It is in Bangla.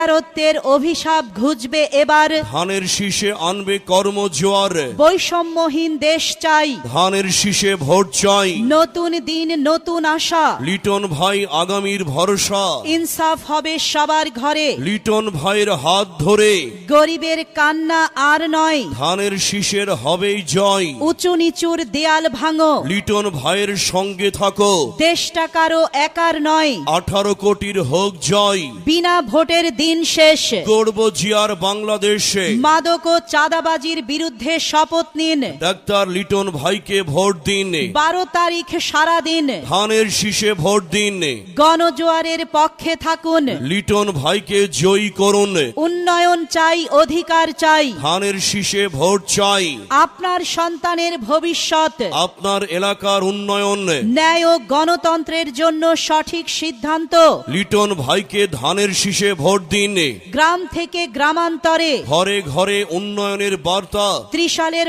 বেকারত্বের অভিশাপ ঘুচবে এবার। ধানের শীষে আনবে কর্মজোয়ার। বৈষম্যহীন দেশ চাই, ধানের শীষে ভোট চাই। নতুন দিন নতুন আশা, লিটন ভাই আগামীর ভরসা। ইনসাফ হবে সবার ঘরে, লিটন ভাইয়ের হাত ধরে গরিবের কান্না আর নয়। ধানের শীষের হবেই জয়। উঁচু নিচুর দেয়াল ভাঙো, লিটন ভাইয়ের সঙ্গে থাকো। দেশটা কারো একার নয়, 18 কোটির হোক জয়। বিনা ভোটের দিন শেষ। গড়ব জিয়ার বাংলাদেশে। মাদক ও চাঁদাবাজির বিরুদ্ধে শপথ নিন। ডাক্তার লিটন ভাইকে ভোট দিন। 12 তারিখ সারাদিন ধানের শীষে ভোট দিন। গণজোয়ারের পক্ষে থাকুন। লিটন ভাইকে জয়ী করুন। উন্নয়ন চাই, অধিকার চাই, ধানের শীষে ভোট চাই। আপনার সন্তানের ভবিষ্যৎ, আপনার এলাকার উন্নয়ন। ন্যায় ও গণতন্ত্রের জন্য সঠিক সিদ্ধান্ত। লিটন ভাইকে ধানের শীষে ভোট দিন। গ্রাম থেকে গ্রামান্তরে ঘরে ঘরে উন্নয়নের বার্তা। ত্রিশালের